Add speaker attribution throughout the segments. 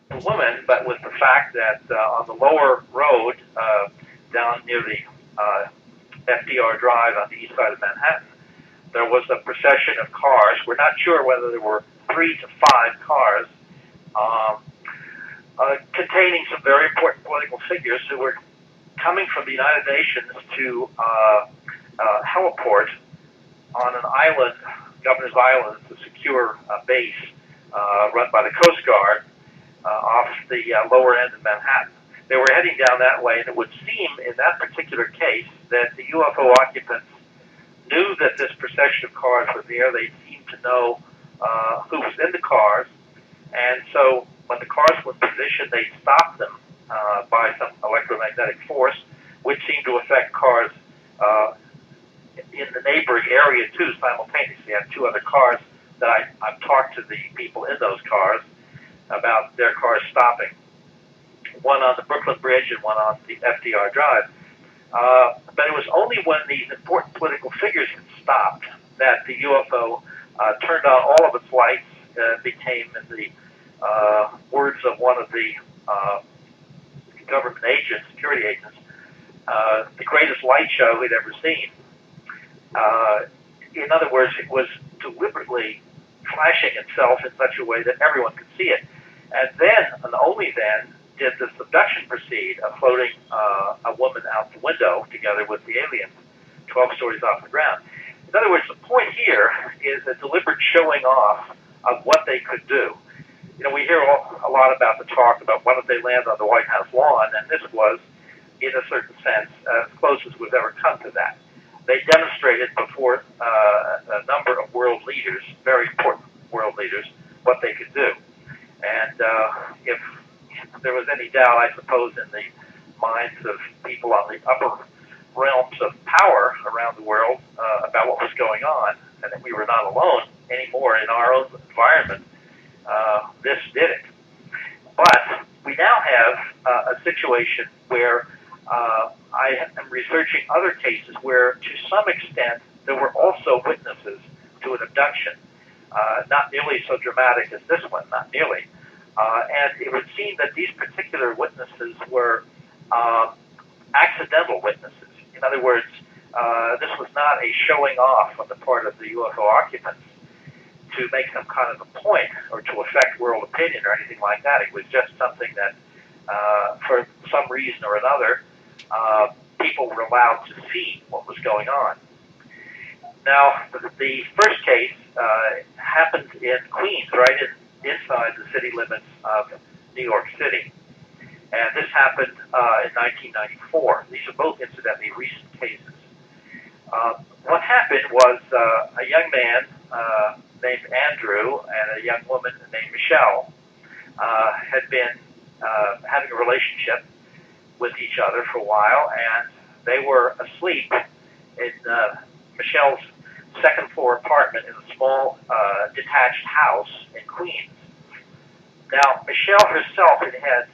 Speaker 1: the woman, but with the fact that on the lower road down near the FDR Drive on the east side of Manhattan, there was a procession of cars. We're not sure whether there were 3 to 5 cars containing some very important political figures who were coming from the United Nations to heliport on an island, Governor's Island, a secure base run by the Coast Guard off the lower end of Manhattan. They were heading down that way, and it would seem in that particular case that the UFO occupants knew that this procession of cars was there. They seemed to know who was in the cars, and so when the cars were in position, they stopped them by some electromagnetic force, which seemed to affect cars in the neighboring area too simultaneously. I have 2 other cars that I've talked to the people in those cars about their cars stopping. One on the Brooklyn Bridge and one on the FDR Drive. But it was only when these important political figures had stopped that the UFO turned on all of its lights, became, in the words of one of the government agents, security agents, the greatest light show he'd ever seen. In other words, it was deliberately flashing itself in such a way that everyone could see it. And then, and only then, did this abduction proceed, of floating a woman out the window together with the aliens, 12 stories off the ground. In other words, the point here is a deliberate showing off of what they could do. You know, we hear a lot about the talk about what if they land on the White House lawn, and this was, in a certain sense, as close as we've ever come to that. They demonstrated before a number of world leaders, very important world leaders, what they could do. And if there was any doubt, I suppose, in the minds of people on the upper realms of power around the world about what was going on, and that we were not alone anymore in our own environment, this did it. But we now have a situation where I am researching other cases where, to some extent, there were also witnesses to an abduction. Not nearly so dramatic as this one, not nearly. And it would seem that these particular witnesses were accidental witnesses. In other words, this was not a showing off on the part of the UFO occupants to make some kind of a point or to affect world opinion or anything like that. It was just something that, for some reason or another, people were allowed to see what was going on. Now, the first case happened in Queens, right inside the city limits of New York City. And this happened in 1994. These are both, incidentally, recent cases. What happened was a young man named Andrew and a young woman named Michelle had been having a relationship with each other for a while, and they were asleep in Michelle's second-floor apartment in a small detached house in Queens. Now, Michelle herself had had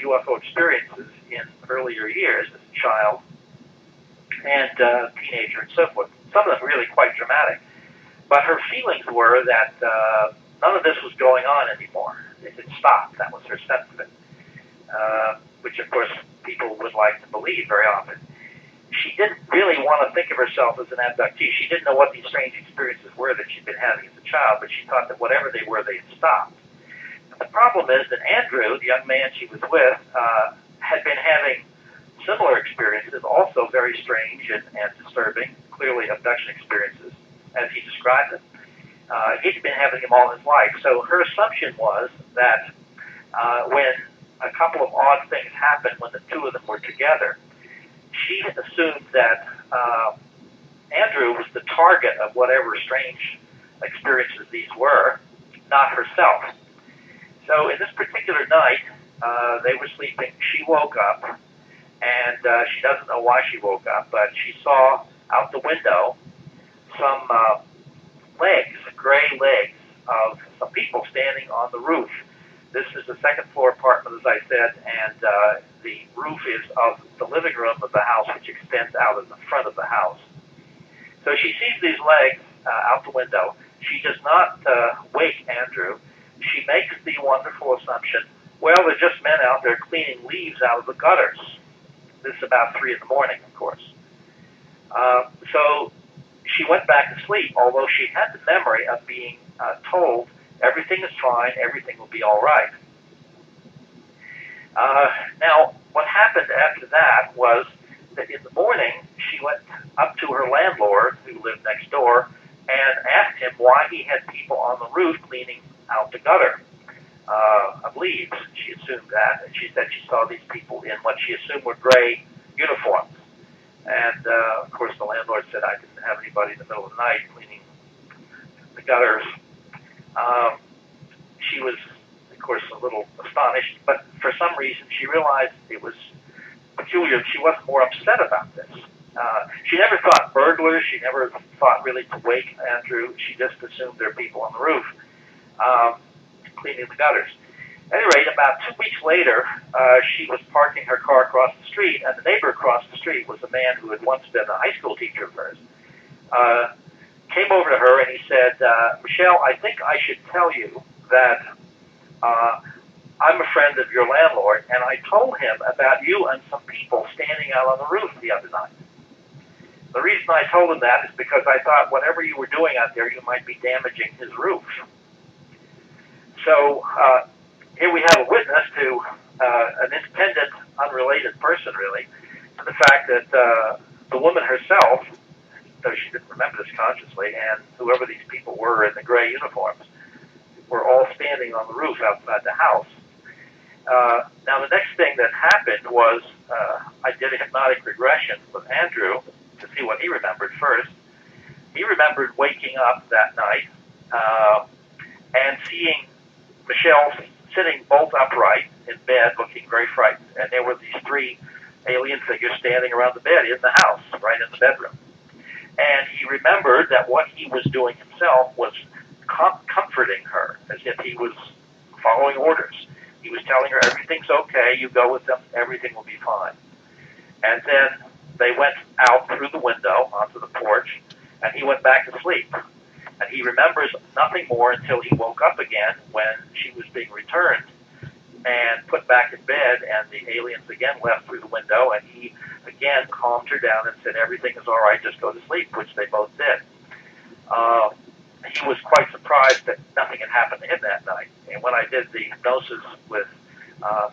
Speaker 1: UFO experiences in earlier years as a child and teenager and so forth. Some of them really quite dramatic. But her feelings were that none of this was going on anymore. It had stopped. That was her sense of it, which, of course, people would like to believe very often. She didn't really want to think of herself as an abductee. She didn't know what these strange experiences were that she'd been having as a child, but she thought that whatever they were, they had stopped. And the problem is that Andrew, the young man she was with, had been having similar experiences, also very strange and disturbing, clearly abduction experiences, as he described them. He'd been having them all his life. So her assumption was that when a couple of odd things happened when the two of them were together, she had assumed that Andrew was the target of whatever strange experiences these were, not herself. So in this particular night, they were sleeping. She woke up, and she doesn't know why she woke up, but she saw out the window some legs, gray legs, of some people standing on the roof. This is a second-floor apartment, as I said, and the roof is of the living room of the house, which extends out in the front of the house. So she sees these legs out the window. She does not wake Andrew. She makes the wonderful assumption Well, they're just men out there cleaning leaves out of the gutters. This is about 3 in the morning, of course. So she went back to sleep, although she had the memory of being told everything is fine, everything will be all right. Now, what happened after that was that in the morning, she went up to her landlord, who lived next door, and asked him why he had people on the roof cleaning out the gutter of leaves. She assumed that, and she said she saw these people in what she assumed were gray uniforms. And, of course, the landlord said, I didn't have anybody in the middle of the night cleaning the gutters. She was, of course, a little astonished, but for some reason she realized it was peculiar. She wasn't more upset about this. She never thought burglars. She never thought really to wake Andrew. She just assumed there were people on the roof cleaning the gutters. At any rate, about 2 weeks later, she was parking her car across the street, and the neighbor across the street was a man who had once been a high school teacher of hers. Came over to her and he said, Michelle, I think I should tell you that I'm a friend of your landlord, and I told him about you and some people standing out on the roof the other night. The reason I told him that is because I thought whatever you were doing out there, you might be damaging his roof. So here we have a witness to an independent, unrelated person, really, to the fact that the woman herself, though she didn't remember this consciously, and whoever these people were in the gray uniforms, were all standing on the roof outside the house. Now, the next thing that happened was I did a hypnotic regression with Andrew to see what he remembered first. He remembered waking up that night and seeing Michelle sitting bolt upright in bed, looking very frightened, and there were these 3 alien figures standing around the bed in the house, right in the bedroom. And he remembered that what he was doing himself was comforting her, as if he was following orders. He was telling her, everything's okay, you go with them, everything will be fine. And then they went out through the window onto the porch, and he went back to sleep. And he remembers nothing more until he woke up again when she was being returned and put back in bed, and the aliens again left through the window, and he again calmed her down and said, everything is all right, just go to sleep, which they both did. He was quite surprised that nothing had happened to him that night. And when I did the hypnosis with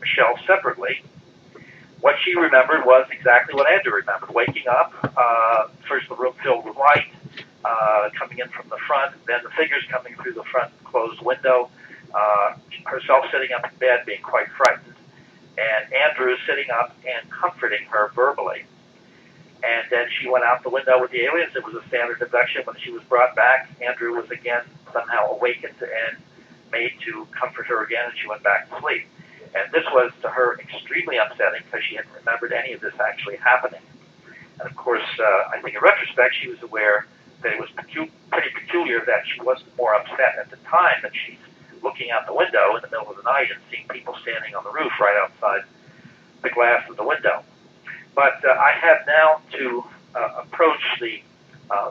Speaker 1: Michelle separately, what she remembered was exactly what Andrew remembered. Waking up, first the room filled with light, coming in from the front, then the figures coming through the front closed window, herself sitting up in bed being quite frightened, and Andrew sitting up and comforting her verbally. And then she went out the window with the aliens. It was a standard abduction. When she was brought back, Andrew was again somehow awakened and made to comfort her again, and she went back to sleep. And this was to her extremely upsetting because she hadn't remembered any of this actually happening. And of course, I think in retrospect, she was aware that it was pretty peculiar that she wasn't more upset at the time that she's looking out the window in the middle of the night and seeing people standing on the roof right outside the glass of the window. But I have now to approach the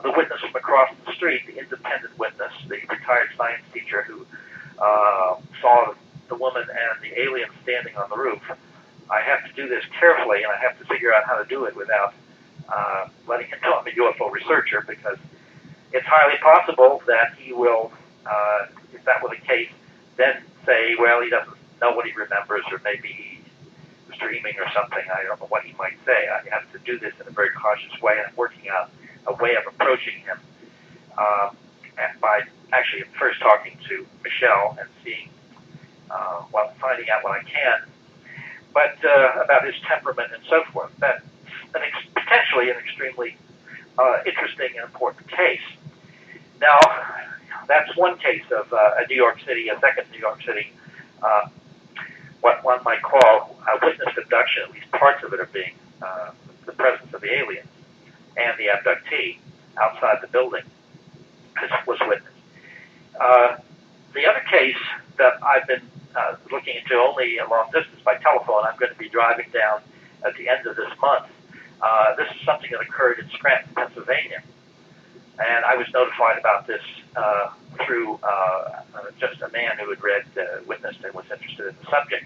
Speaker 1: witness from across the street, the independent witness, the retired science teacher who saw the woman and the alien standing on the roof. I have to do this carefully, and I have to figure out how to do it without letting him know I'm a UFO researcher, because it's highly possible that he will, if that were the case, then say, well, he doesn't know what he remembers, or maybe he was dreaming or something. I don't know what he might say. I have to do this in a very cautious way, and I'm working out a way of approaching him and by actually first talking to Michelle and seeing, finding out what I can, but about his temperament and so forth. That's potentially an extremely interesting and important case. Now, that's one case of a New York City, a second New York City, what one might call a witness abduction. At least parts of it are being the presence of the aliens and the abductee outside the building was witnessed. The other case that I've been looking into only a long distance by telephone, I'm going to be driving down at the end of this month. This is something that occurred in Scranton, Pennsylvania. And I was notified about this through just a man who had read, witnessed, and was interested in the subject.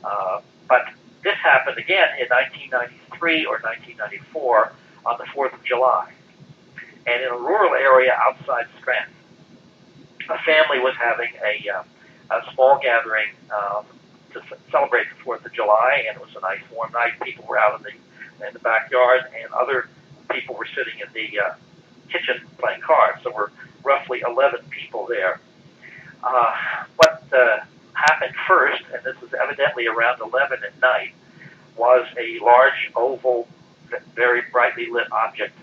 Speaker 1: But this happened again in 1993 or 1994 on the 4th of July. And in a rural area outside Scranton, a family was having a small gathering to celebrate the 4th of July, and it was a nice warm night. People were out in the backyard, and other people were sitting in the kitchen playing cards. So we're roughly 11 people there. What happened first, and this was evidently around 11 at night, was a large oval, very brightly lit object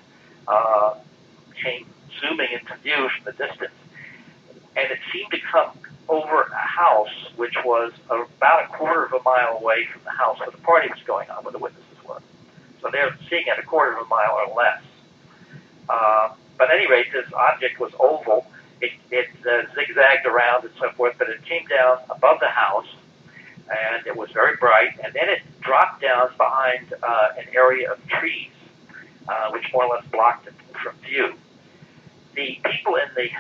Speaker 1: came zooming into view from the distance, and it seemed to come over a house which was about a quarter of a mile away from the house where the party was going on, where the witnesses were. So they're seeing it a quarter of a mile or less. But at any rate, this object was oval. It zigzagged around and so forth, but it came down above the house, and it was very bright, and then it dropped down behind an area of trees, which more or less blocked it from view. The people in the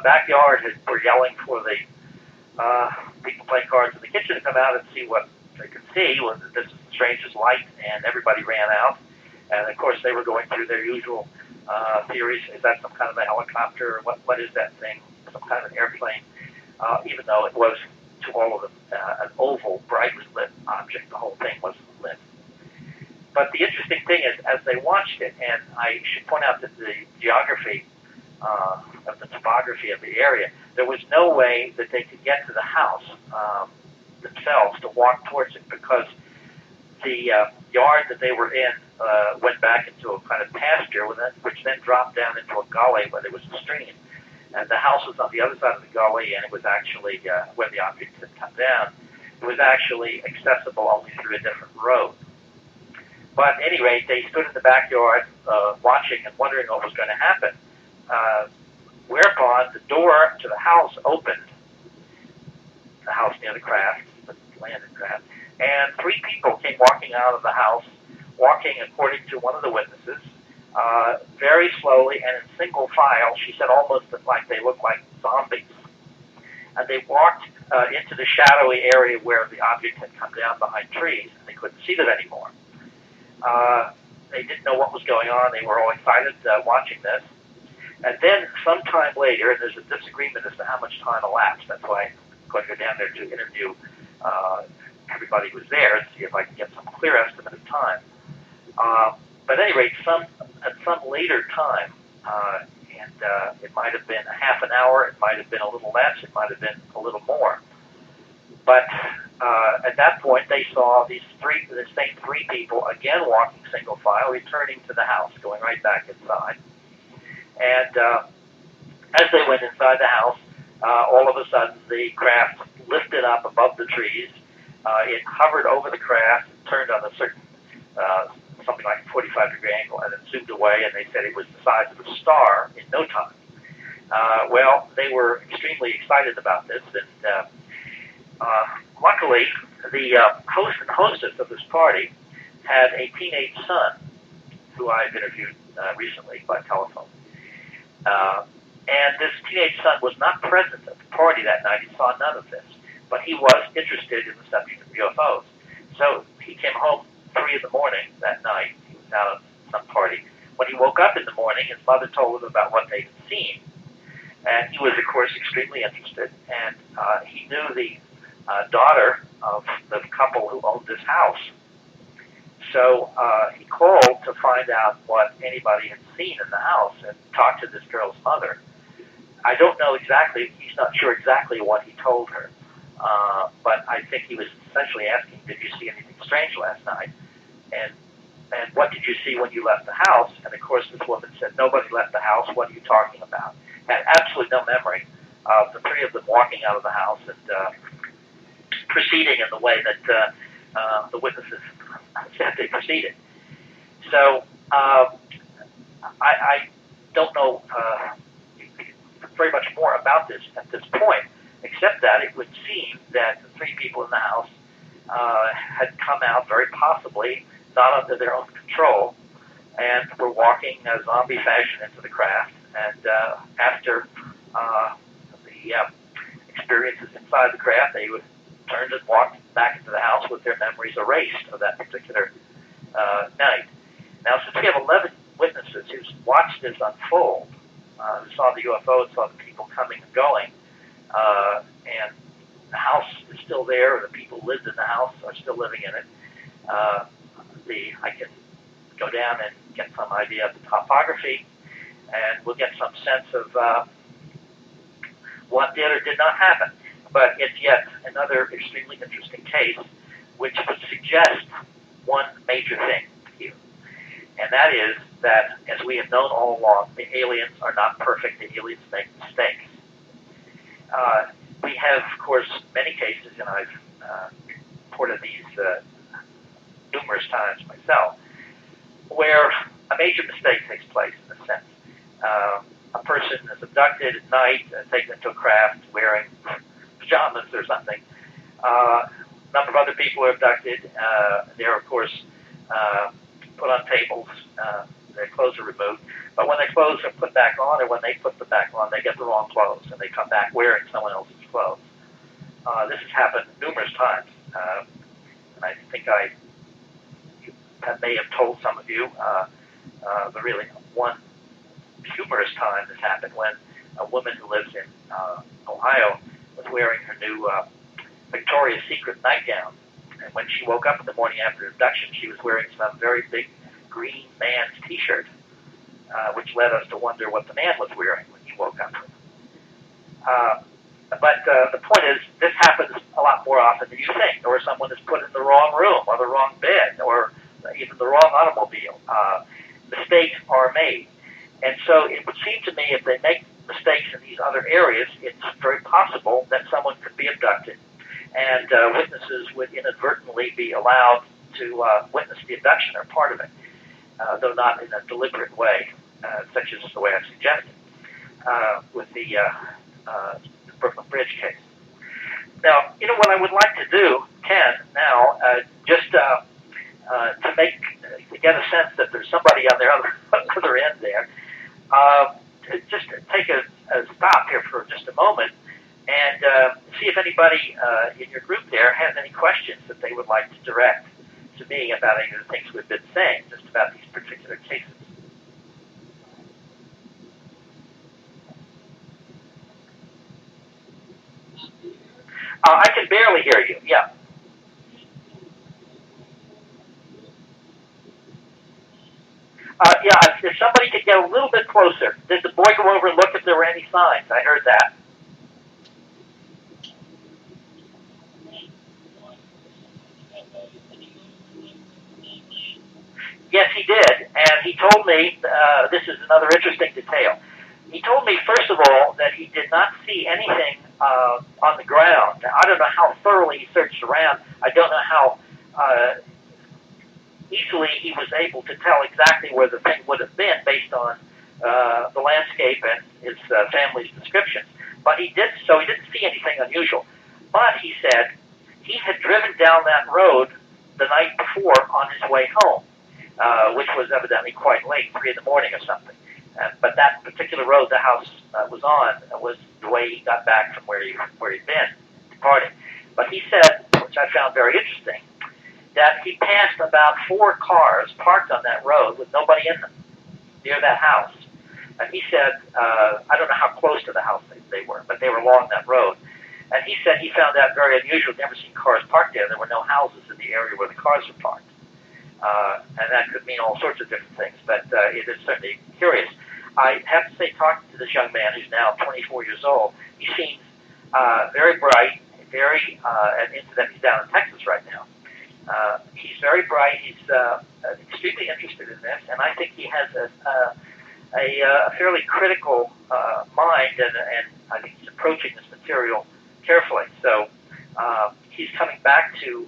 Speaker 1: backyard were yelling for the people playing cards in the kitchen to come out and see what they could see. Was that this is the strangest light, and everybody ran out. And of course, they were going through their usual theories. Is that some kind of a helicopter? What is that thing? Some kind of an airplane? Even though it was, to all of them, an oval, brightly lit object. The whole thing was lit. But the interesting thing is, as they watched it, and I should point out that the geography of the topography of the area, there was no way that they could get to the house themselves to walk towards it, because the yard that they were in went back into a kind of pasture, which then dropped down into a gully where there was a stream. And the house was on the other side of the gully, and it was actually, where the object had come down, it was actually accessible only through a different road. But at any rate, they stood in the backyard watching and wondering what was going to happen. Whereupon the door to the house opened, the house near the craft, the landed craft, and three people came walking out of the house, walking, according to one of the witnesses, very slowly and in single file. She said almost like they looked like zombies. And they walked into the shadowy area where the object had come down behind trees, and they couldn't see it anymore. They didn't know what was going on. They were all excited watching this. And then sometime later, and there's a disagreement as to how much time elapsed. That's why I'm going to go down there to interview everybody who was there and see if I can get some clear estimate of time. But at any rate, at some later time, and it might have been a half an hour, it might have been a little less, it might have been a little more. But at that point, they saw the same three people again walking single file, returning to the house, going right back inside. And as they went inside the house, all of a sudden the craft lifted up above the trees. It hovered over the craft, turned on a certain, something like a 45-degree angle, and then zoomed away, and they said it was the size of a star in no time. Well, they were extremely excited about this, and luckily, the host and hostess of this party had a teenage son, who I've interviewed recently by telephone. And this teenage son was not present at the party that night. He saw none of this, but he was interested in the subject of UFOs. So he came home 3 in the morning that night. He was out at some party. When he woke up in the morning, his mother told him about what they had seen, and he was, of course, extremely interested. And he knew the daughter of the couple who owned this house. So he called to find out what anybody had seen in the house and talked to this girl's mother. I don't know exactly, he's not sure exactly what he told her, but I think he was essentially asking, did you see anything strange last night? And what did you see when you left the house? And of course this woman said, nobody left the house, what are you talking about? Had absolutely no memory of the three of them walking out of the house and proceeding in the way that the witnesses said they proceeded. So I don't know very much more about this at this point, except that it would seem that the three people in the house had come out very possibly not under their own control and were walking zombie fashion into the craft. And after the experiences inside the craft, they would turned and walked back into the house house with their memories erased of that particular night. Now, since we have 11 witnesses who watched this unfold, who saw the UFO, saw the people coming and going, and the house is still there, or the people who lived in the house are still living in it, I can go down and get some idea of the topography, and we'll get some sense of what did or did not happen. But it's yet another extremely interesting case, which would suggest one major thing here, and that is that, as we have known all along, the aliens are not perfect. The aliens make mistakes. We have, of course, many cases, and I've reported these numerous times myself, where a major mistake takes place, in a sense. A person is abducted at night, taken into a craft wearing pajamas or something. A number of other people are abducted. They're, of course, put on tables. Their clothes are removed. But when their clothes are put back on, or when they put them back on, they get the wrong clothes, and they come back wearing someone else's clothes. This has happened numerous times. And I think I may have told some of you, but really one humorous time has happened when a woman who lives in Ohio was wearing her new Victoria's Secret nightgown. And when she woke up in the morning after abduction, she was wearing some very big green man's T-shirt, which led us to wonder what the man was wearing when he woke up. But the point is, this happens a lot more often than you think, or someone is put in the wrong room, or the wrong bed, or even the wrong automobile. Mistakes are made. And so it would seem to me, if they make mistakes in these other areas, it's very possible that someone could be abducted, and witnesses would inadvertently be allowed to witness the abduction or part of it, though not in a deliberate way, such as the way I've suggested with the Brooklyn Bridge case. Now, you know what I would like to do, Ken, now, just to get a sense that there's somebody on the other end there, just take a stop here for just a moment and see if anybody in your group there has any questions that they would like to direct to me about any of the things we've been saying, just about these particular cases. I can barely hear you, yeah. Yeah, if somebody could get a little bit closer. Did the boy go over and look if there were any signs? I heard that. Yes, he did, and he told me, this is another interesting detail. He told me, first of all, that he did not see anything on the ground. Now, I don't know how thoroughly he searched around. I don't know how easily he was able to tell exactly where the thing would have been based on the landscape and his family's descriptions. But he didn't see anything unusual. But he said he had driven down that road the night before on his way home, which was evidently quite late, 3 in the morning or something. But that particular road the house was on was the way he got back from where he'd been departing. But he said, which I found very interesting, that he passed about 4 cars parked on that road with nobody in them near that house. And he said, I don't know how close to the house they were, but they were along that road. And he said he found that very unusual. He'd never seen cars parked there. There were no houses in the area where the cars were parked. And that could mean all sorts of different things, but it is certainly curious. I have to say, talking to this young man who's now 24 years old, he seems very bright, and incidentally, he's down in Texas right now. He's very bright. He's extremely interested in this, and I think he has a fairly critical mind, and I think he's approaching this material carefully. So he's coming back to